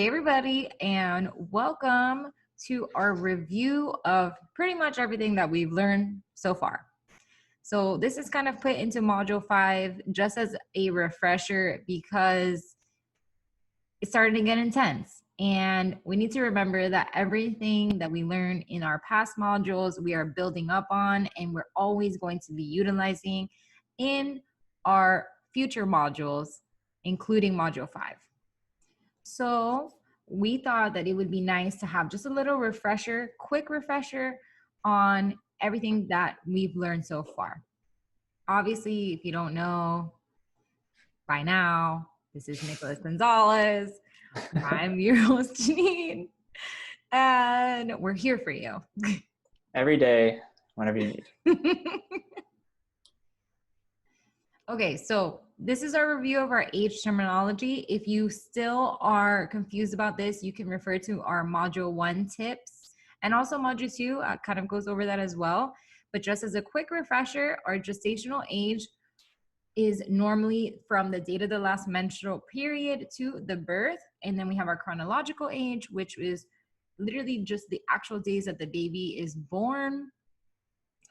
Hey, everybody, and welcome to our review of pretty much everything that we've learned so far. So, this is kind of put into Module 5 just as a refresher because it's starting to get intense. And we need to remember that everything that we learned in our past modules, we are building up on, and we're always going to be utilizing in our future modules, including Module 5. So we thought that it would be nice to have just a little refresher, quick refresher on everything that we've learned so far. Obviously, if you don't know by now, this is Nicholas Gonzalez. I'm your host, Janine, and we're here for you. Every day, whenever you need. Okay, so this is our review of our age terminology. If you still are confused about this, you can refer to our Module 1 tips, and also Module 2 kind of goes over that as well. But just as a quick refresher, our gestational age is normally from the date of the last menstrual period to the birth. And then we have our chronological age, which is literally just the actual days that the baby is born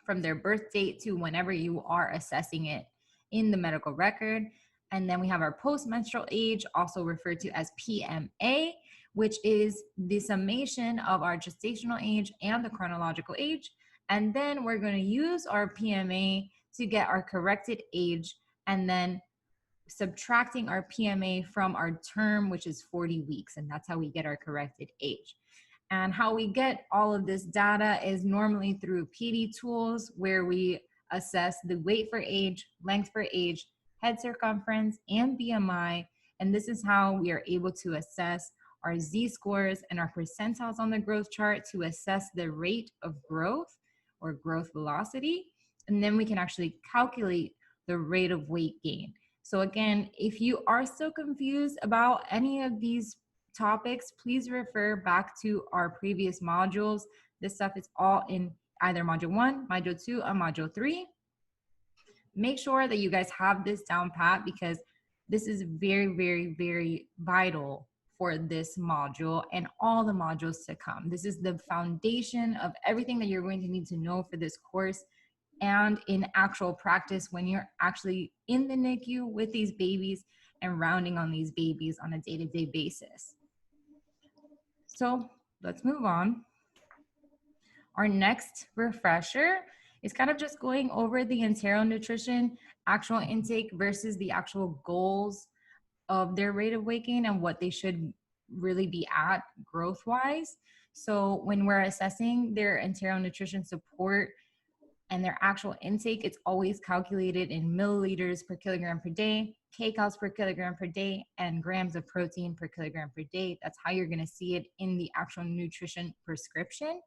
from their birth date to whenever you are assessing it in the medical record. And then we have our post-menstrual age, also referred to as PMA, which is the summation of our gestational age and the chronological age. And then we're going to use our PMA to get our corrected age, and then subtracting our PMA from our term, which is 40 weeks. And that's how we get our corrected age. And how we get all of this data is normally through PD tools, where we assess the weight for age, length for age, head circumference, and BMI. And this is how we are able to assess our Z-scores and our percentiles on the growth chart to assess the rate of growth or growth velocity. And then we can actually calculate the rate of weight gain. So again, if you are still confused about any of these topics, please refer back to our previous modules. This stuff is all in either Module 1, Module 2, or Module 3. Make sure that you guys have this down pat, because this is very, very, very vital for this module and all the modules to come. This is the foundation of everything that you're going to need to know for this course and in actual practice when you're actually in the NICU with these babies and rounding on these babies on a day-to-day basis. So let's move on. Our next refresher is kind of just going over the enteral nutrition actual intake versus the actual goals of their rate of weight gain and what they should really be at growth-wise. So when we're assessing their enteral nutrition support and their actual intake, it's always calculated in milliliters per kilogram per day, kcals per kilogram per day, and grams of protein per kilogram per day. That's how you're going to see it in the actual nutrition prescription.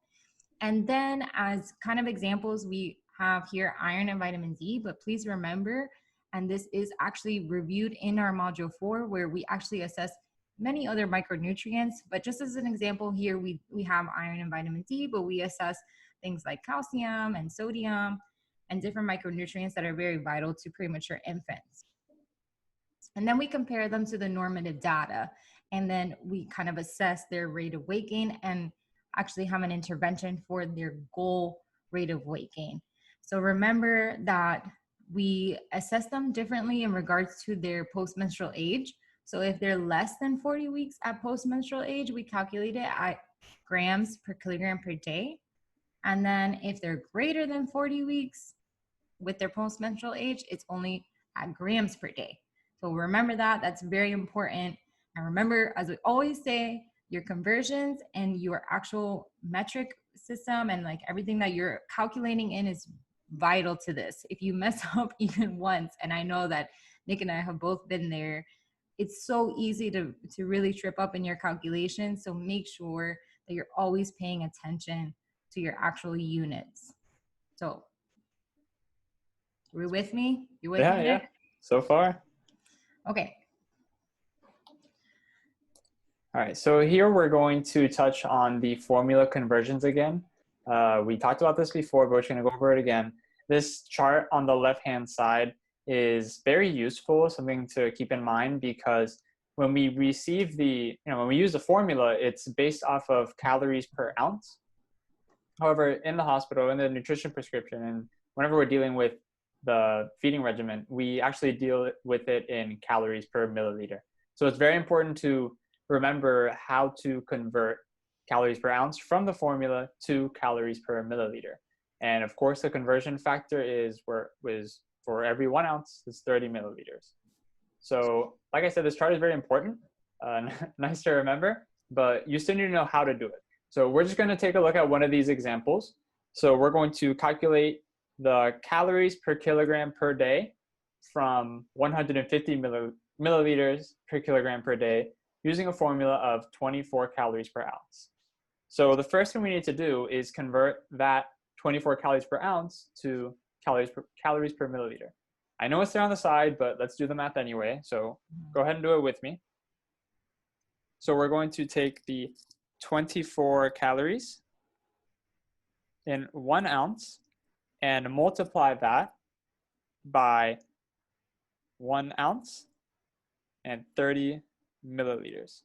And then as kind of examples, we have here iron and vitamin D, but please remember, and this is actually reviewed in our Module 4, where we actually assess many other micronutrients. But just as an example here, we have iron and vitamin D, but we assess things like calcium and sodium and different micronutrients that are very vital to premature infants. And then we compare them to the normative data, and then we kind of assess their rate of weight gain and actually have an intervention for their goal rate of weight gain. So remember that we assess them differently in regards to their postmenstrual age. So if they're less than 40 weeks at postmenstrual age, we calculate it at grams per kilogram per day. And then if they're greater than 40 weeks with their postmenstrual age, it's only at grams per day. So remember that, that's very important. And remember, as we always say, your conversions and your actual metric system and like everything that you're calculating in is vital to this. If you mess up even once, and I know that Nick and I have both been there, it's so easy to really trip up in your calculations. So make sure that you're always paying attention to your actual units. So, are we with me? You with me? Yeah. So far. Okay. All right. So here we're going to touch on the formula conversions again. We talked about this before, but we're going to go over it again. This chart on the left-hand side is very useful, something to keep in mind, because when we receive when we use the formula, it's based off of calories per ounce. However, in the hospital, in the nutrition prescription, and whenever we're dealing with the feeding regimen, we actually deal with it in calories per milliliter. So it's very important to remember how to convert calories per ounce from the formula to calories per milliliter. And of course, the conversion factor is for every 1 ounce, it's 30 milliliters. So like I said, this chart is very important, nice to remember, but you still need to know how to do it. So we're just going to take a look at one of these examples. So we're going to calculate the calories per kilogram per day from 150 milliliters per kilogram per day using a formula of 24 calories per ounce. So the first thing we need to do is convert that 24 calories per ounce to calories per milliliter. I know it's there on the side, but let's do the math anyway. So go ahead and do it with me. So we're going to take the 24 calories in 1 ounce and multiply that by 1 ounce and 30 milliliters.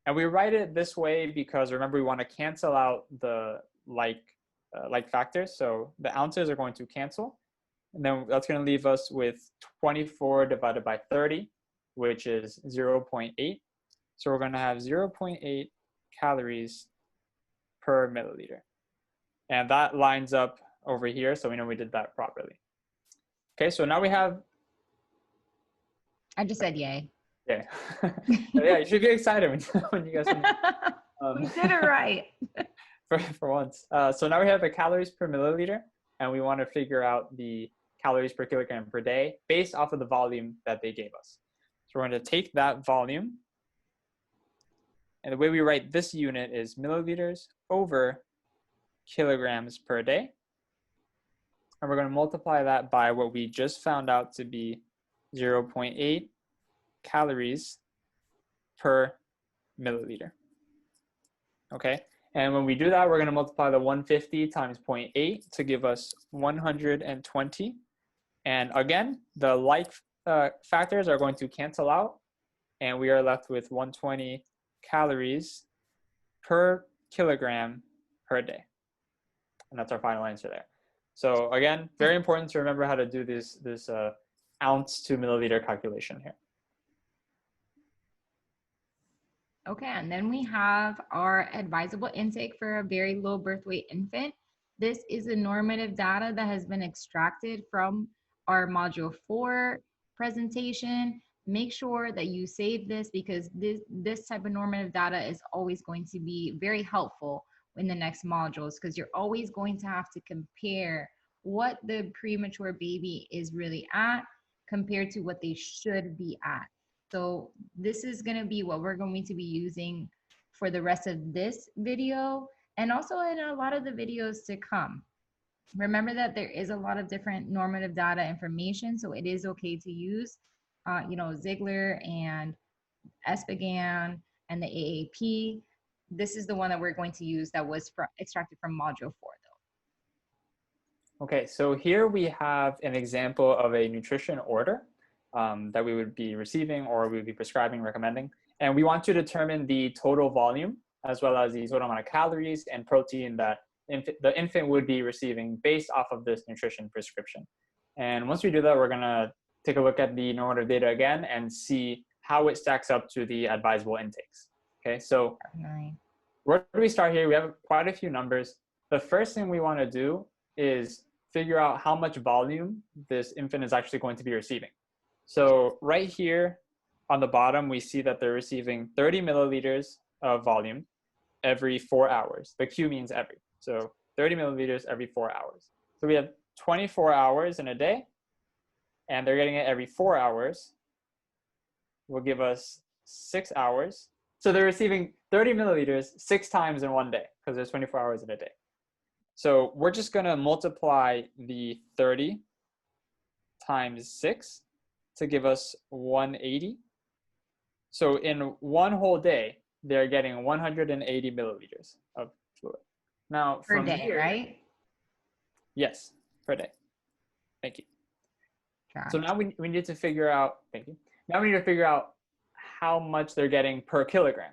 And we write it this way because remember, we want to cancel out the like factors. So the ounces are going to cancel. And then that's going to leave us with 24 divided by 30, which is 0.8. So we're going to have 0.8 calories per milliliter. And that lines up over here, so we know we did that properly. Okay, so now we have... I just said yay. Yeah. Yeah, you should get excited when you guys... We did it right. For once. So now we have the calories per milliliter, and we want to figure out the calories per kilogram per day based off of the volume that they gave us. So we're going to take that volume, and the way we write this unit is milliliters over kilograms per day. And we're going to multiply that by what we just found out to be 0.8 calories per milliliter. Okay, and when we do that, we're going to multiply the 150 times 0.8 to give us 120. And again, the like factors are going to cancel out, and we are left with 120 calories per kilogram per day. And that's our final answer there. So again, very important to remember how to do this ounce to milliliter calculation here. Okay, and then we have our advisable intake for a very low birth weight infant. This is the normative data that has been extracted from our module 4 presentation. Make sure that you save this because this type of normative data is always going to be very helpful in the next modules, because you're always going to have to compare what the premature baby is really at compared to what they should be at. So this is going to be what we're going to be using for the rest of this video and also in a lot of the videos to come. Remember that there is a lot of different normative data information, so it is okay to use Ziegler and ESPGHAN and the AAP. This is the one that we're going to use that was extracted from module 4 though. Okay, so here we have an example of a nutrition order that we would be receiving or we would be prescribing, recommending. And we want to determine the total volume as well as the total amount of calories and protein that the infant would be receiving based off of this nutrition prescription. And once we do that, we're gonna take a look at the normative data again and see how it stacks up to the advisable intakes. Okay, so where do we start here? We have quite a few numbers. The first thing we wanna do is figure out how much volume this infant is actually going to be receiving. So right here on the bottom, we see that they're receiving 30 milliliters of volume every 4 hours. The Q means every. So 30 milliliters every 4 hours. So we have 24 hours in a day, and they're getting it every 4 hours. Will give us 6 hours. So they're receiving 30 milliliters 6 times in one day because there's 24 hours in a day. So we're just going to multiply the 30 times 6 to give us 180. So in one whole day, they're getting 180 milliliters of fluid. Now, per day, here, right? Yes, per day. Thank you. Got So now we need to figure out, thank you. Now we need to figure out how much they're getting per kilogram.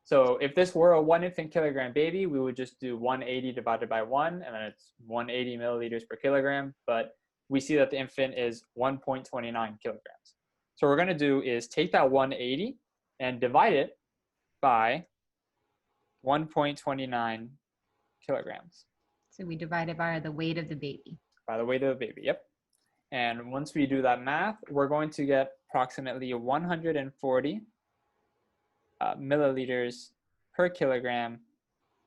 So if this were a 1 infant kilogram baby, we would just do 180 divided by 1, and then it's 180 milliliters per kilogram. But we see that the infant is 1.29 kilograms. So what we're going to do is take that 180 and divide it by 1.29 kilograms. So we divide it by the weight of the baby. By the weight of the baby, yep. And once we do that math, we're going to get approximately 140 milliliters per kilogram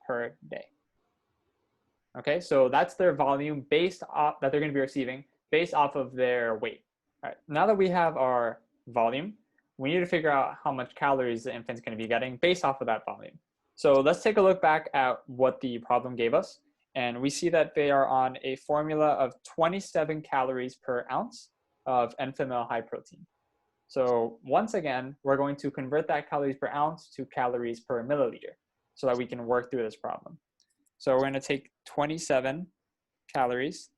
per day. Okay, so that's their volume based off that they're going to be receiving based off of their weight. All right, now that we have our volume, we need to figure out how much calories the infant's going to be getting based off of that volume. So let's take a look back at what the problem gave us. And we see that they are on a formula of 27 calories per ounce of Enfamil high protein. So once again, we're going to convert that calories per ounce to calories per milliliter so that we can work through this problem. So we're going to take 27 calories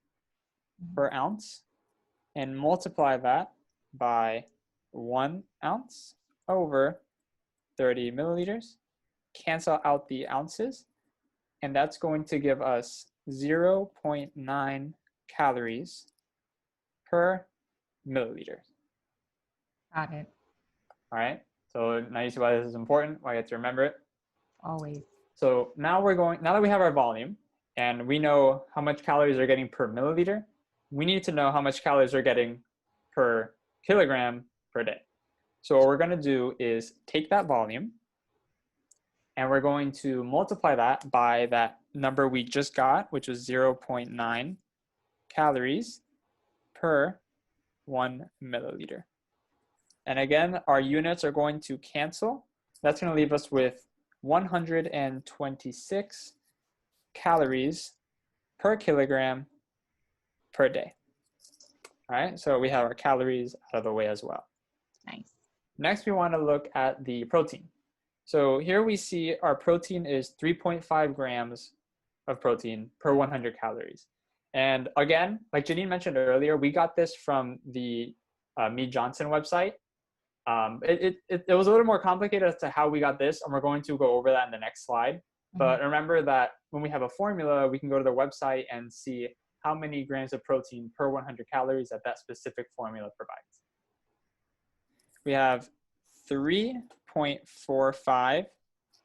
per ounce and multiply that by 1 ounce over 30 milliliters, cancel out the ounces, and that's going to give us 0.9 calories per milliliter. Got it. All right, so now you see why this is important, why you have to remember it. Always. So now that we have our volume and we know how much calories they're getting per milliliter, we need to know how much calories they're getting per kilogram per day. So what we're going to do is take that volume and we're going to multiply that by that number we just got, which was 0.9 calories per 1 milliliter. And again, our units are going to cancel. That's going to leave us with 126 calories per kilogram per day. All right, so we have our calories out of the way as well. Nice. Next, we want to look at the protein. So here we see our protein is 3.5 grams of protein per 100 calories. And again, like Janine mentioned earlier, we got this from the Mead Johnson website. It was a little more complicated as to how we got this, and we're going to go over that in the next slide. But remember that when we have a formula, we can go to their website and see how many grams of protein per 100 calories that specific formula provides. We have 3.45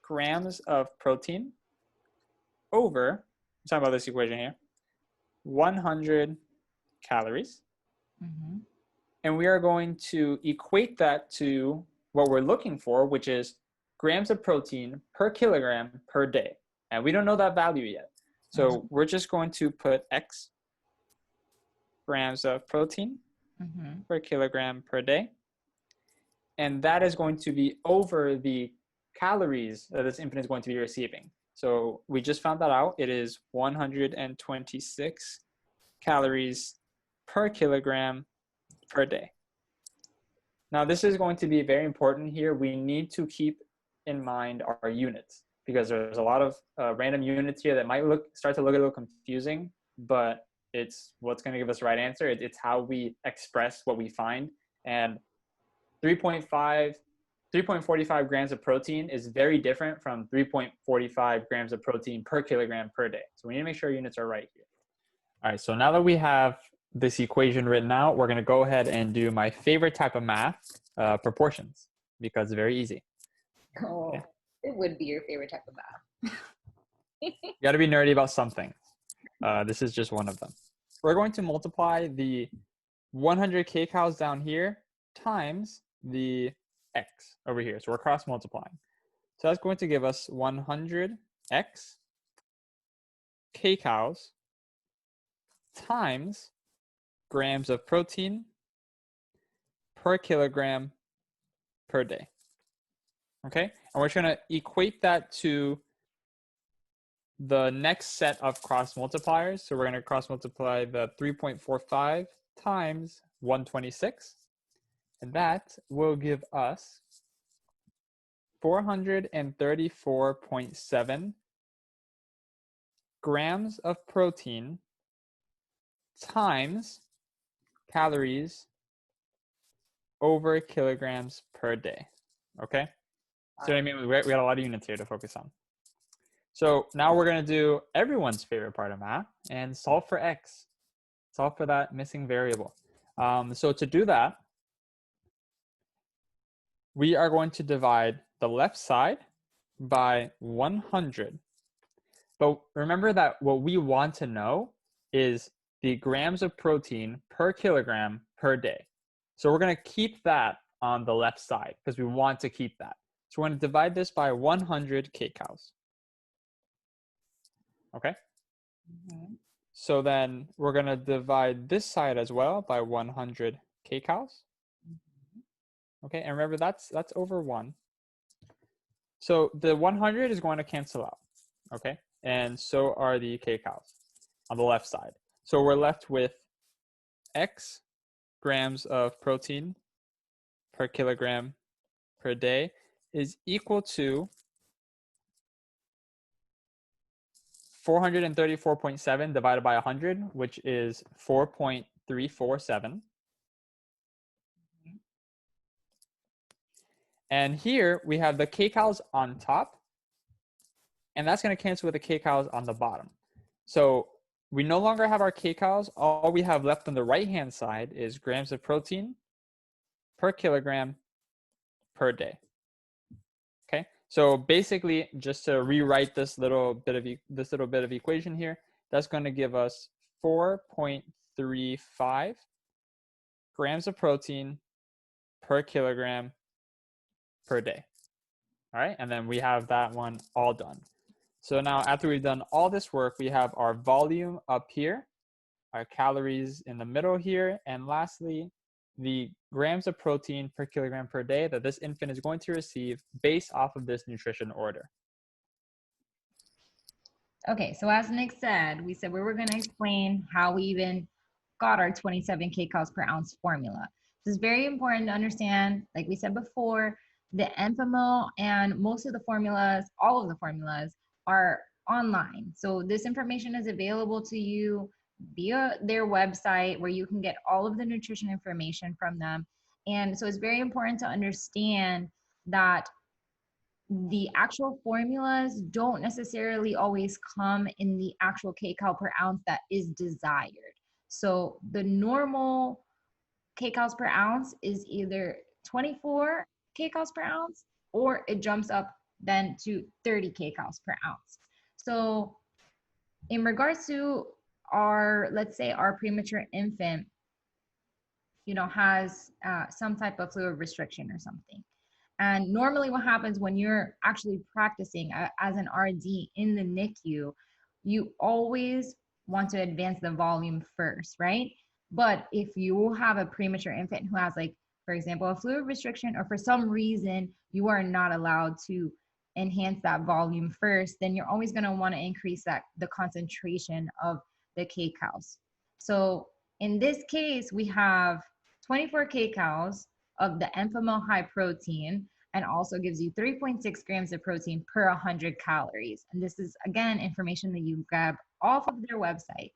grams of protein over, I'm talking about this equation here, 100 calories. Mm-hmm. And we are going to equate that to what we're looking for, which is grams of protein per kilogram per day. And we don't know that value yet. So we're just going to put X grams of protein per kilogram per day. And that is going to be over the calories that this infant is going to be receiving. So we just found that out. It is 126 calories per kilogram per day. Now, this is going to be very important here. We need to keep in mind our units because there's a lot of random units here that might start to look a little confusing, but it's what's going to give us the right answer. It's how we express what we find. And 3.45 grams of protein is very different from 3.45 grams of protein per kilogram per day. So we need to make sure our units are right here. All right, so now that we have this equation written out, we're going to go ahead and do my favorite type of math, proportions, because it's very easy. Oh, okay. It would be your favorite type of math. You got to be nerdy about something. This is just one of them. We're going to multiply the 100 kcals down here times the x over here. So we're cross multiplying. So that's going to give us 100x kcals times grams of protein per kilogram per day. Okay, and we're going to equate that to the next set of cross multipliers. So we're going to cross multiply the 3.45 times 126, and that will give us 434.7 grams of protein times calories over kilograms per day. Okay? So I mean, we got a lot of units here to focus on. So now we're going to do everyone's favorite part of math and solve for x. Solve for that missing variable. So to do that, we are going to divide the left side by 100. But remember that what we want to know is the grams of protein per kilogram per day. So we're going to keep that on the left side because we want to keep that. So we're going to divide this by 100 kcals. Okay? Mm-hmm. So then we're going to divide this side as well by 100 kcals. Okay, and remember that's over 1. So the 100 is going to cancel out. Okay, and so are the kcals on the left side. So we're left with x grams of protein per kilogram per day is equal to 434.7 divided by 100, which is 4.347. And here we have the kcals on top, and that's going to cancel with the kcals on the bottom. So we no longer have our kcals. All we have left on the right-hand side is grams of protein per kilogram per day. Okay, so basically, just to rewrite this little bit of equation here, that's going to give us 4.35 grams of protein per kilogram per day. All right, and then we have that one all done. So now after we've done all this work, we have our volume up here, our calories in the middle here, and lastly, the grams of protein per kilogram per day that this infant is going to receive based off of this nutrition order. Okay, so as Nick said, we said we were going to explain how we even got our 27 kcals per ounce formula. This is very important to understand. Like we said before, the NFMO and most of the formulas, all of the formulas are online. So this information is available to you via their website where you can get all of the nutrition information from them. And so it's very important to understand that the actual formulas don't necessarily always come in the actual kcal per ounce that is desired. So the normal kcals per ounce is either 24 kcals per ounce or it jumps up then to 30 kcals per ounce. So in regards to our, let's say our premature infant, has some type of fluid restriction or something. And normally what happens when you're actually practicing as an RD in the NICU, you always want to advance the volume first, right? But if you have a premature infant who has, like, for example, a fluid restriction, or for some reason you are not allowed to enhance that volume first, then you're always going to want to increase the concentration of the kcals. So in this case, we have 24 kcals of the NFMO high protein, and also gives you 3.6 grams of protein per 100 calories. And this is, again, information that you grab off of their website.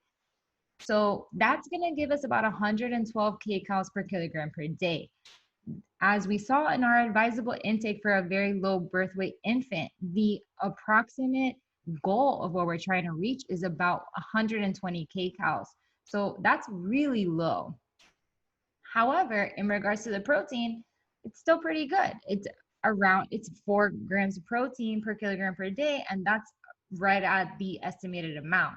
So that's going to give us about 112 kcals per kilogram per day. As we saw in our advisable intake for a very low birth weight infant, the approximate goal of what we're trying to reach is about 120 kcals. So that's really low. However, in regards to the protein, it's still pretty good. It's 4 grams of protein per kilogram per day, and that's right at the estimated amount.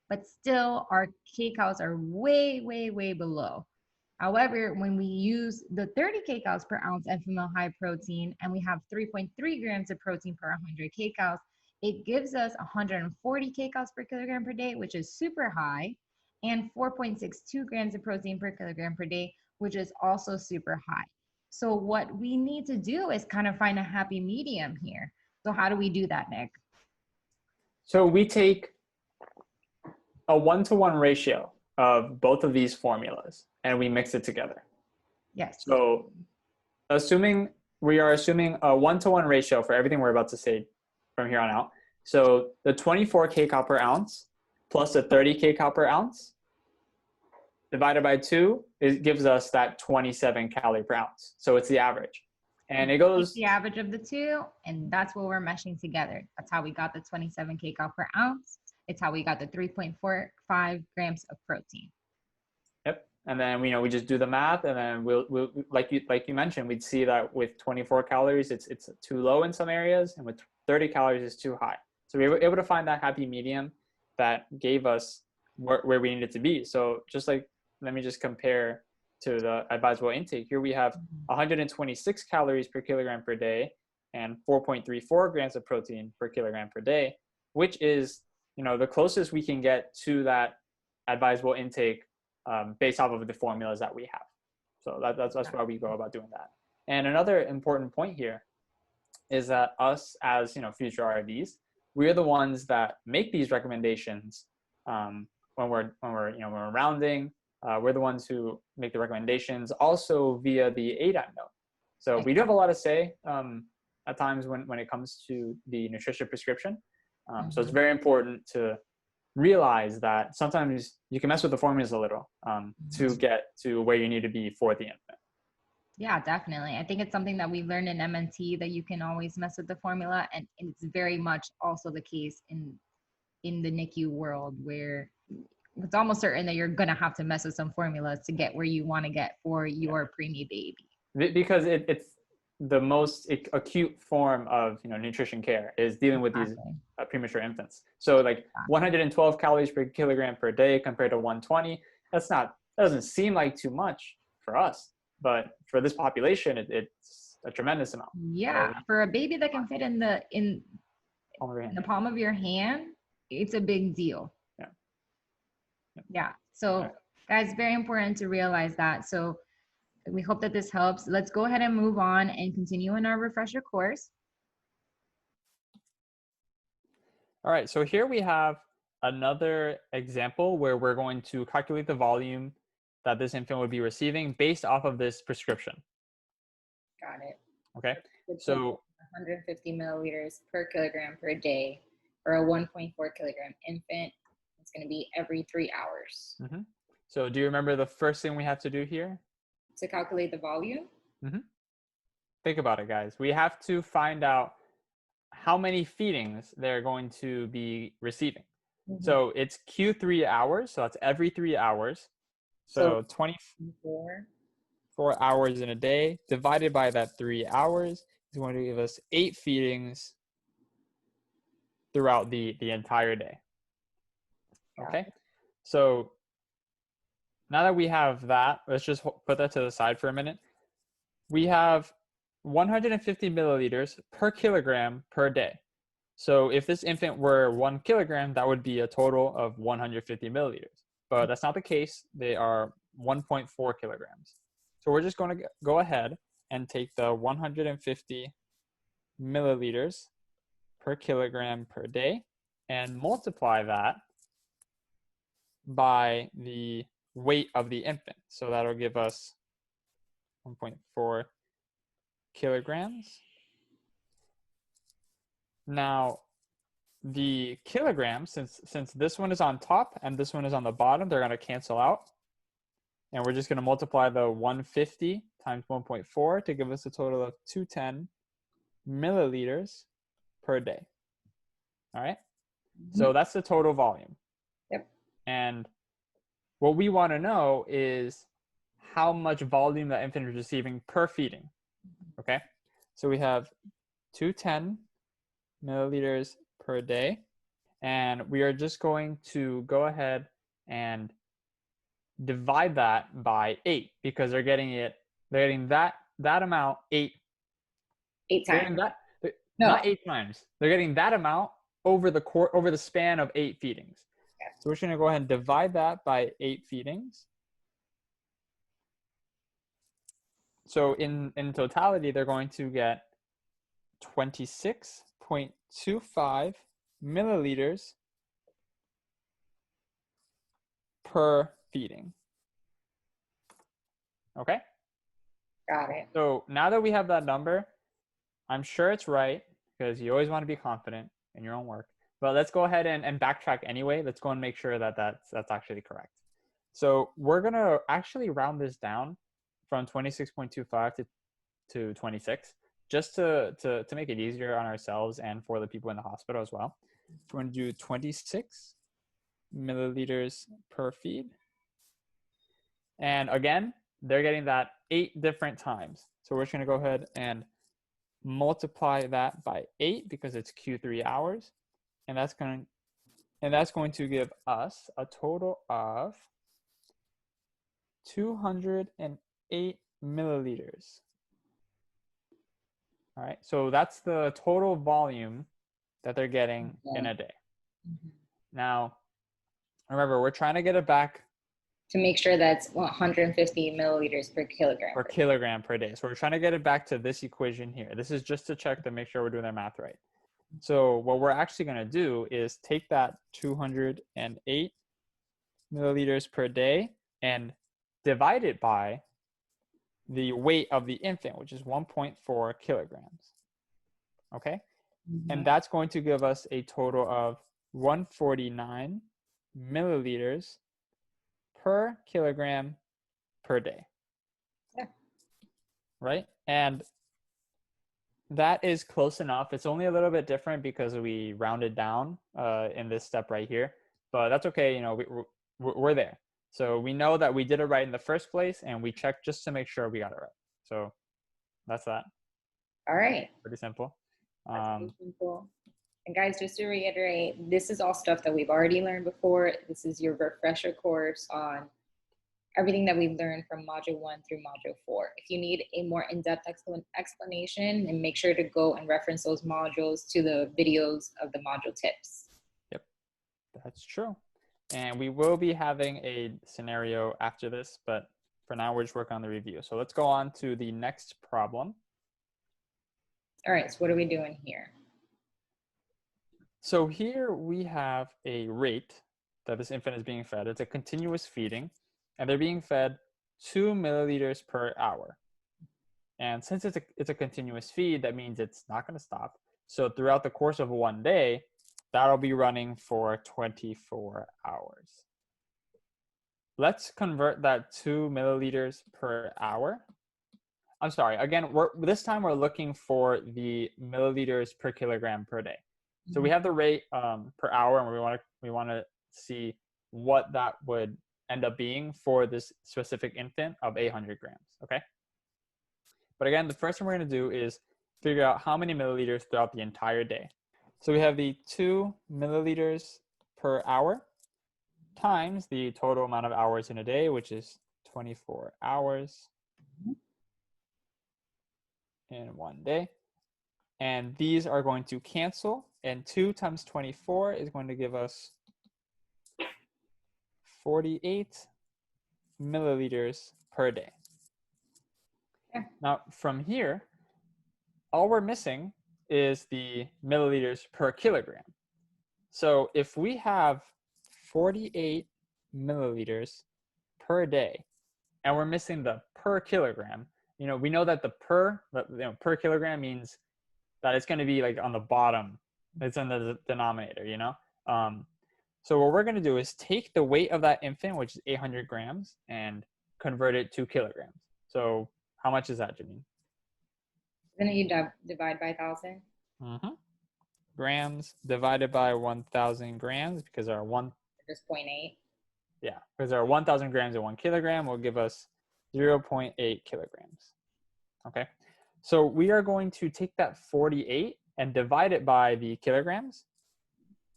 But still, our kcals are way, way, way below. However, when we use the 30 kcals per ounce NFMO high protein, and we have 3.3 grams of protein per 100 kcals, it gives us 140 kcals per kilogram per day, which is super high, and 4.62 grams of protein per kilogram per day, which is also super high. So what we need to do is kind of find a happy medium here. So how do we do that, Nick? So we take a 1-to-1 ratio of both of these formulas and we mix it together. Yes. So we are assuming a 1-to-1 ratio for everything we're about to say from here on out. So the 24 kcal per ounce plus the 30 kcal per ounce divided by 2, it gives us that 27 calorie per ounce. So it's the average. And We it take goes, the average of the two, and that's what we're meshing together. That's how we got the 27 kcal per ounce. It's how we got the 3.45 grams of protein. yep. And then we just do the math, and then we'll like you mentioned, we'd see that with 24 calories, it's too low in some areas, and with 30 calories, it's too high. So we were able to find that happy medium that gave us where we needed to be. So just like, let me just compare to the advisable intake. Here we have 126 calories per kilogram per day and 4.34 grams of protein per kilogram per day, which is the closest we can get to that advisable intake based off of the formulas that we have. So that's why we go about doing that. And another important point here is that us as future RDs, we're the ones that make these recommendations when we're rounding. We're the ones who make the recommendations also via the ADAP note. So we do have a lot to say at times when it comes to the nutrition prescription. So it's very important to realize that sometimes you can mess with the formulas a little to get to where you need to be for the infant. Yeah, definitely. I think it's something that we learned in MNT, that you can always mess with the formula, and it's very much also the case in the NICU world, where it's almost certain that you're gonna have to mess with some formulas to get where you want to get for your preemie baby. Because it's the most acute form of nutrition care is dealing with these premature infants. So like 112 calories per kilogram per day compared to 120, that doesn't seem like too much for us, but for this population, it's a tremendous amount. Yeah, for a baby that can fit in the palm of your hand, it's a big deal. Yeah. So guys, very important to realize that. So we hope that this helps. Let's go ahead and move on and continue in our refresher course. All right, so here we have another example where we're going to calculate the volume that this infant would be receiving based off of this prescription. Got it. Okay, so 150 milliliters per kilogram per day for a 1.4 kilogram infant. It's going to be every 3 hours. Mm-hmm. So do you remember the first thing we have to do here? To calculate the volume? Mm-hmm. Think about it, guys. We have to find out how many feedings they're going to be receiving. Mm-hmm. So it's Q3 hours, so that's every 3 hours. So 24 hours in a day divided by that 3 hours is going to give us 8 feedings throughout the entire day. Okay, so now that we have that, let's just put that to the side for a minute. We have 150 milliliters per kilogram per day. So if this infant were 1 kilogram, that would be a total of 150 milliliters. But that's not the case. They are 1.4 kilograms. So we're just going to go ahead and take the 150 milliliters per kilogram per day and multiply that by the weight of the infant. So that'll give us 1.4 kilograms. Now, the kilograms, since this one is on top and this one is on the bottom, they're going to cancel out. And we're just going to multiply the 150 times 1.4 to give us a total of 210 milliliters per day. All right? Mm-hmm. So that's the total volume. Yep. And what we want to know is how much volume that infant is receiving per feeding. Okay? So we have 210 milliliters per day. And we are just going to go ahead and divide that by 8 because they're getting that amount 8 times. Not 8 times. They're getting that amount over the span of 8 feedings. Yeah. So we're just going to go ahead and divide that by 8 feedings. So in totality, they're going to get 26.25 milliliters per feeding. Okay? Got it. So now that we have that number, I'm sure it's right because you always want to be confident in your own work. But let's go ahead and backtrack anyway. Let's go and make sure that that's actually correct. So we're going to actually round this down from 26.25 to 26. just to make it easier on ourselves and for the people in the hospital as well, we're going to do 26 milliliters per feed. And again, they're getting that 8 different times. So we're just going to go ahead and multiply that by 8 because it's Q3 hours. And that's going to give us a total of 208 milliliters. All right, so that's the total volume that they're getting in a day. Now, remember, we're trying to get it back to make sure that's 150 milliliters per kilogram. Per kilogram per day. So we're trying to get it back to this equation here. This is just to check to make sure we're doing our math right. So what we're actually going to do is take that 208 milliliters per day and divide it by the weight of the infant, which is 1.4 kilograms. Okay? And that's going to give us a total of 149 milliliters per kilogram per day. Yeah. Right? And that is close enough. It's only a little bit different because we rounded down in this step right here, but that's okay. You know, we're there. So we know that we did it right in the first place, and we checked just to make sure we got it right. So that's that. All right. Pretty simple. Pretty simple. And guys, just to reiterate, this is all stuff that we've already learned before. This is your refresher course on everything that we've learned from Module 1 through Module 4. If you need a more in-depth explanation, and make sure to go and reference those modules to the videos of the module tips. Yep, that's true. And we will be having a scenario after this, but for now, we're just working on the review. So let's go on to the next problem. All right, so what are we doing here? So here we have a rate that this infant is being fed. It's a continuous feeding, and they're being fed 2 milliliters per hour. And since it's a continuous feed, that means it's not going to stop. So throughout the course of one day, that'll be running for 24 hours. Let's convert that 2 milliliters per hour. I'm sorry, again, this time we're looking for the milliliters per kilogram per day. So we have the rate per hour, and we want to see what that would end up being for this specific infant of 800 grams, okay? But again, the first thing we're going to do is figure out how many milliliters throughout the entire day. So we have the 2 milliliters per hour times the total amount of hours in a day, which is 24 hours in one day. And these are going to cancel, and 2 times 24 is going to give us 48 milliliters per day. Yeah. Now, from here, all we're missing is the milliliters per kilogram. So if we have 48 milliliters per day, and we're missing the per kilogram, you know, we know that the per kilogram means that it's going to be like on the bottom. It's in the denominator, you know? So what we're going to do is take the weight of that infant, which is 800 grams, and convert it to kilograms. So how much is that, Janine? Then you divide by 1,000. Grams divided by 1,000 grams, because our Just 0.8. Yeah, because our 1,000 grams in 1 kilogram will give us 0.8 kilograms. Okay, so we are going to take that 48 and divide it by the kilograms.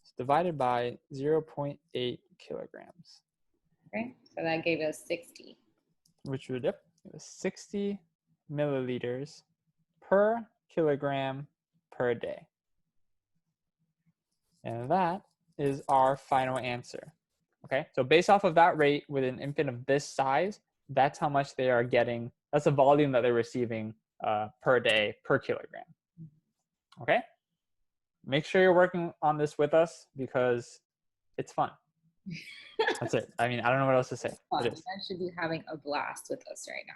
It's divided by 0.8 kilograms. Okay, so that gave us 60. Which would, yep, it was 60 milliliters per kilogram per day. And that is our final answer. Okay, so based off of that rate with an infant of this size, that's how much they are getting. That's the volume that they're receiving per day per kilogram. Okay, make sure you're working on this with us because it's fun. That's it. I mean, I don't know what else to say. You guys should be having a blast with us right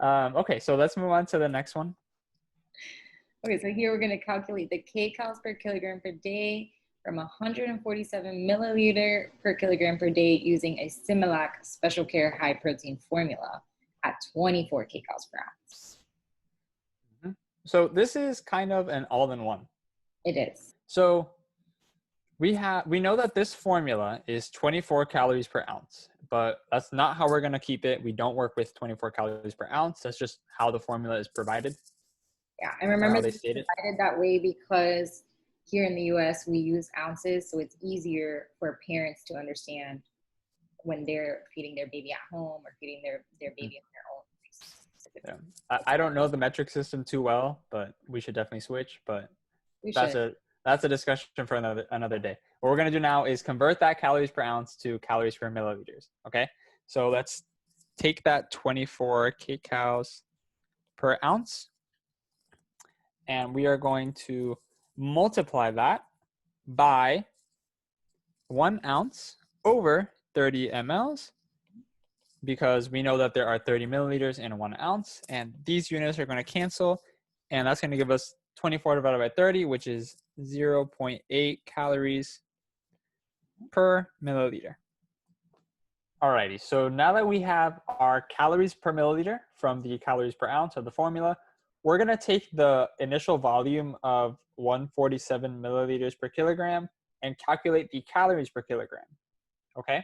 now. Okay, so let's move on to the next one. Okay, so here we're going to calculate the kcals per kilogram per day from 147 milliliter per kilogram per day using a Similac Special Care High Protein formula at 24 kcals per ounce. So this is kind of an all-in-one. It is. So we know that this formula is 24 calories per ounce, but that's not how we're going to keep it. We don't work with 24 calories per ounce. That's just how the formula is provided. Yeah, and Or remember how they it's state it. divided that way because here in the US we use ounces, so it's easier for parents to understand when they're feeding their baby at home or feeding their baby in their own place. Yeah. I don't know the metric system too well, but we should definitely switch. But We that's should. a discussion for another day. What we're gonna do now is convert that calories per ounce to calories per milliliters. Okay, so let's take that 24 kcals per ounce, and we are going to multiply that by 1 ounce over 30 mLs, because we know that there are 30 milliliters in 1 ounce, and these units are going to cancel, and that's going to give us 24 divided by 30, which is 0.8 calories per milliliter. Alrighty, so now that we have our calories per milliliter from the calories per ounce of the formula, we're going to take the initial volume of 147 milliliters per kilogram and calculate the calories per kilogram. Okay,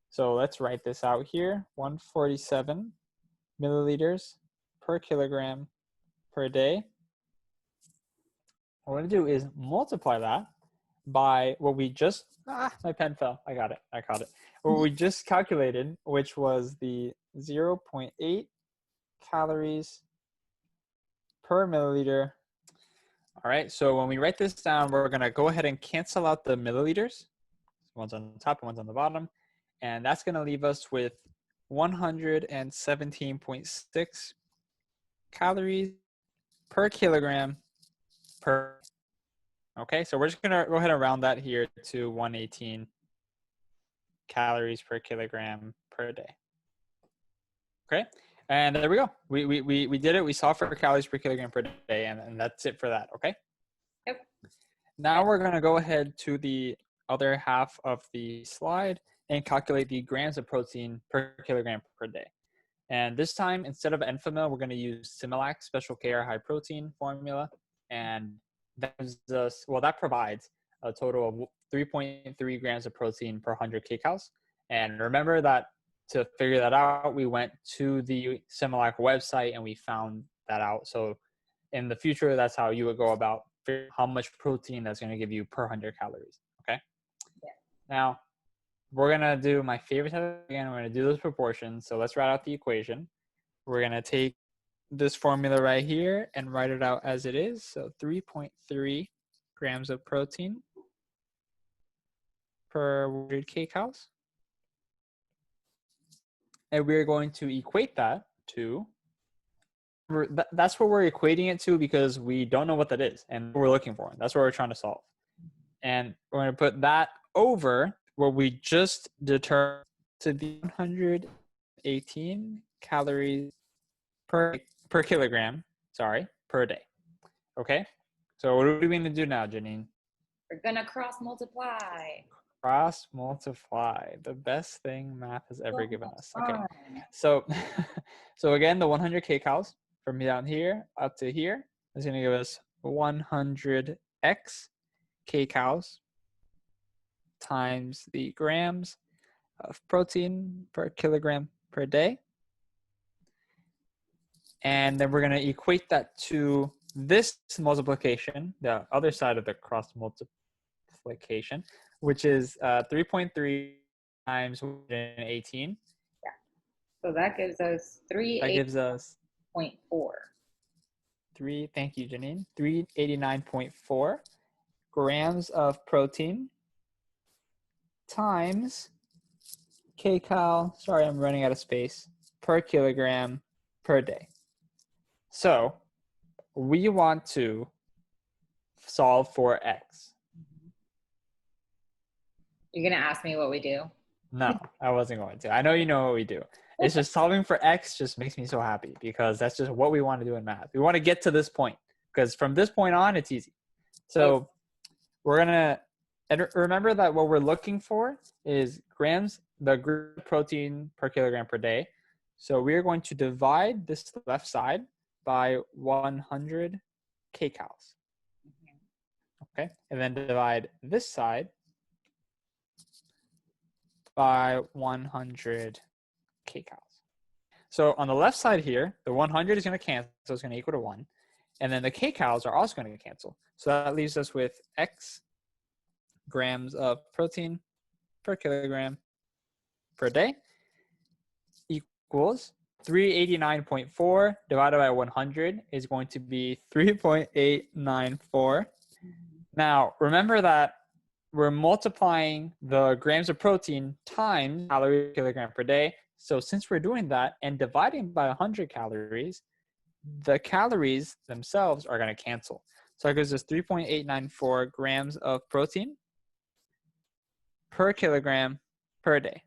so let's write this out here. 147 milliliters per kilogram per day. What we're going to do is multiply that by what we just, my pen fell. I got it. What we just calculated, which was the 0.8 calories per milliliter. All right, so when we write this down, we're going to go ahead and cancel out the milliliters. One's on the top and one's on the bottom. And that's going to leave us with 117.6 calories per kilogram per. Okay, so we're just going to go ahead and round that here to 118 calories per kilogram per day. Okay, and there we go. We did it. We solved for calories per kilogram per day, and that's it for that. Okay. Yep. Now we're going to go ahead to the other half of the slide and calculate the grams of protein per kilogram per day. And this time, instead of Enfamil, we're going to use Similac Special Care High Protein formula, and that provides a total of 3.3 grams of protein per 100 kcals. And remember that to figure that out, we went to the Similac website and we found that out. So in the future, that's how you would go about figuring how much protein that's going to give you per 100 calories. Okay. Yeah. Now, we're going to do my favorite type again. We're going to do those proportions. So let's write out the equation. We're going to take this formula right here and write it out as it is. So 3.3 grams of protein per 100 kcals. And we're going to equate that to, that's what we're equating it to because we don't know what that is and what we're looking for. That's what we're trying to solve. And we're going to put that over what we just determined to be 118 calories per kilogram, per day. Okay? So what are we going to do now, Janine? We're going to cross multiply. Cross multiply, the best thing math has ever given us. Okay, so again, the 100 kcals from down here up to here is going to give us 100x kcals times the grams of protein per kilogram per day. And then we're going to equate that to this multiplication, the other side of the cross multiplication, which is 3.3 times 118. Yeah. So that gives us 389.4. Thank you, Janine. 389.4 grams of protein times kcal, sorry, I'm running out of space, per kilogram per day. So we want to solve for X. You're going to ask me what we do? No, I wasn't going to. I know you know what we do. It's just solving for X just makes me so happy because that's just what we want to do in math. We want to get to this point because from this point on, it's easy. So we're going to, and remember that what we're looking for is grams, the protein per kilogram per day. So we're going to divide this left side by 100 kcals. Okay, and then divide this side by 100 kcals. So on the left side here, the 100 is going to cancel, so it's going to equal to 1. And then the kcals are also going to cancel. So that leaves us with X grams of protein per kilogram per day equals 389.4 divided by 100 is going to be 3.894. Now, remember that we're multiplying the grams of protein times calories per kilogram per day. So since we're doing that and dividing by 100 calories, the calories themselves are going to cancel. So it gives us 3.894 grams of protein per kilogram per day.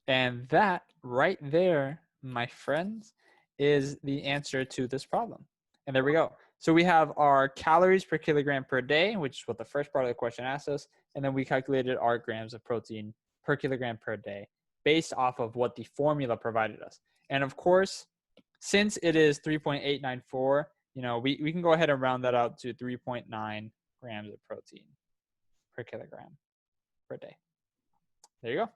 And that right there, my friends, is the answer to this problem. And there we go. So we have our calories per kilogram per day, which is what the first part of the question asked us. And then we calculated our grams of protein per kilogram per day based off of what the formula provided us. And of course, since it is 3.894, we can go ahead and round that out to 3.9 grams of protein per kilogram per day. There you go.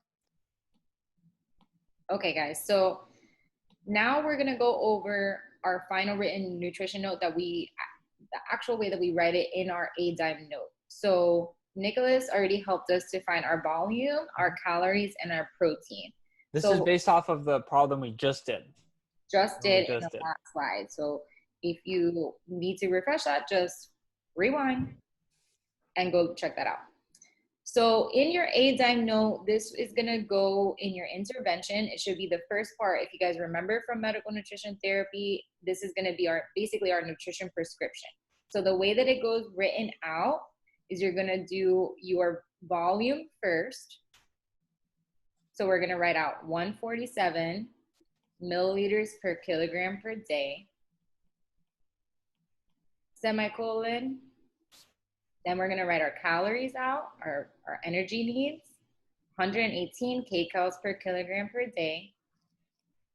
Okay, guys. So now we're going to go over our final written nutrition note the actual way that we write it in our ADIME note. So Nicholas already helped us to find our volume, our calories, and our protein. This is based off of the problem we just did. In the last slide. So if you need to refresh that, just rewind and go check that out. So in your ADIME note, this is going to go in your intervention. It should be the first part. If you guys remember from medical nutrition therapy, this is going to be basically our nutrition prescription. So the way that it goes written out is you're going to do your volume first. So we're going to write out 147 milliliters per kilogram per day, semicolon. Then we're going to write our calories out, our energy needs, 118 kcals per kilogram per day,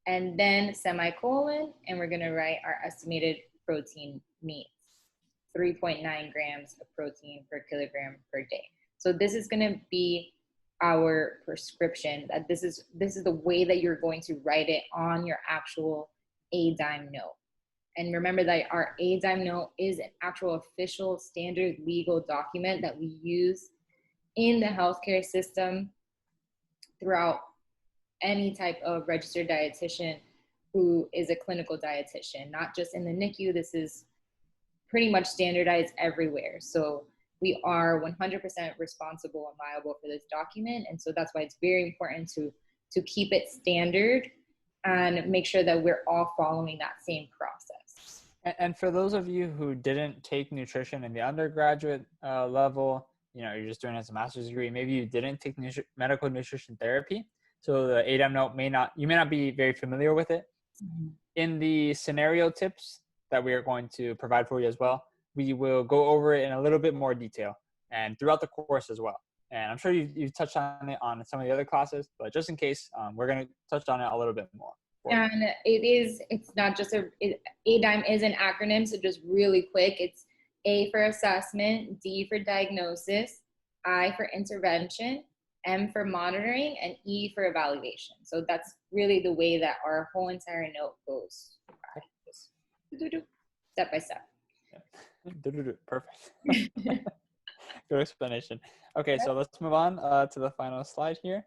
and then semicolon, and we're going to write our estimated protein needs, 3.9 grams of protein per kilogram per day. So this is going to be our prescription. That this is the way that you're going to write it on your actual ADIME note. And remember that our ADIME note is an actual official standard legal document that we use in the healthcare system throughout any type of registered dietitian who is a clinical dietitian, not just in the NICU. This is pretty much standardized everywhere. So we are 100% responsible and liable for this document. And so that's why it's very important to keep it standard and make sure that we're all following that same process. And for those of you who didn't take nutrition in the undergraduate level, you're just doing it as a master's degree, maybe you didn't take medical nutrition therapy. So the ADIME note you may not be very familiar with it. Mm-hmm. In the scenario tips that we are going to provide for you as well, we will go over it in a little bit more detail and throughout the course as well. And I'm sure you've touched on it on some of the other classes, but just in case, we're going to touch on it a little bit more. And it's not just ADIME is an acronym. So just really quick, it's A for assessment, D for diagnosis, I for intervention, M for monitoring, and E for evaluation. So that's really the way that our whole entire note goes. Step by step. Perfect. Good explanation. Okay, so let's move on to the final slide here.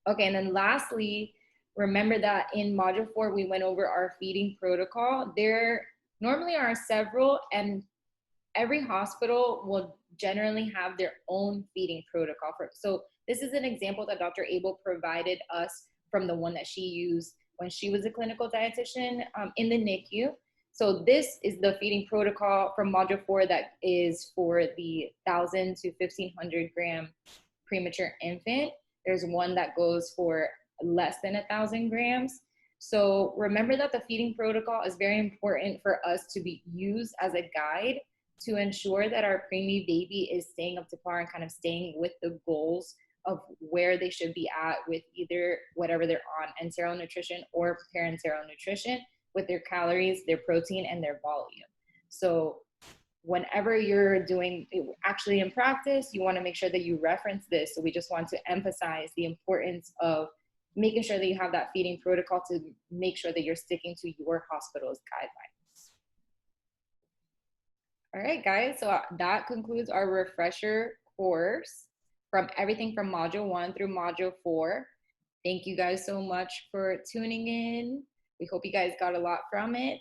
Okay, and then lastly, remember that in Module 4, we went over our feeding protocol. There normally are several, and every hospital will generally have their own feeding protocol. So this is an example that Dr. Abel provided us from the one that she used when she was a clinical dietitian in the NICU. So this is the feeding protocol from Module 4 that is for the 1,000 to 1,500 gram premature infant. There's one that goes for less than 1,000 grams. So remember that the feeding protocol is very important for us to be used as a guide to ensure that our preemie baby is staying up to par and kind of staying with the goals of where they should be at with either whatever they're on, enteral nutrition or parenteral nutrition, with their calories, their protein, and their volume. So whenever you're doing actually in practice, you want to make sure that you reference this. So we just want to emphasize the importance of making sure that you have that feeding protocol to make sure that you're sticking to your hospital's guidelines. All right, guys, so that concludes our refresher course from everything from module 1 through module 4. Thank you guys so much for tuning in. We hope you guys got a lot from it.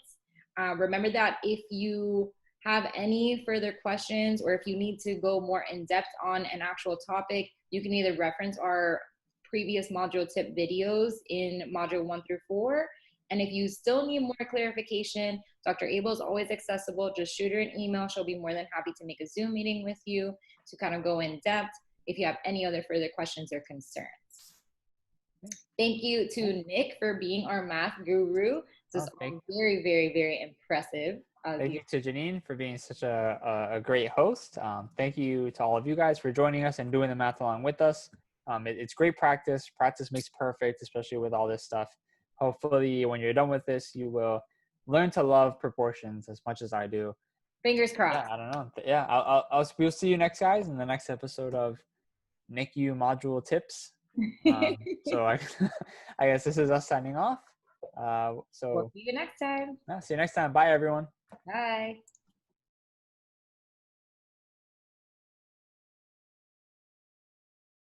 Remember that if you have any further questions or if you need to go more in depth on an actual topic, you can either reference our previous module tip videos in module 1 through 4. And if you still need more clarification, Dr. Abel is always accessible. Just shoot her an email. She'll be more than happy to make a Zoom meeting with you to kind of go in depth if you have any other further questions or concerns. Thank you to Nick for being our math guru. This is very, very, very impressive. Thank you to Janine for being such a great host. Thank you to all of you guys for joining us and doing the math along with us. It's great practice. Practice makes perfect, especially with all this stuff. Hopefully, when you're done with this, you will learn to love proportions as much as I do. Fingers crossed. Yeah, I don't know. Yeah, we'll see you next, guys, in the next episode of NICU module tips. So I guess this is us signing off. So we'll see you next time. See you next time. Bye, everyone. Bye.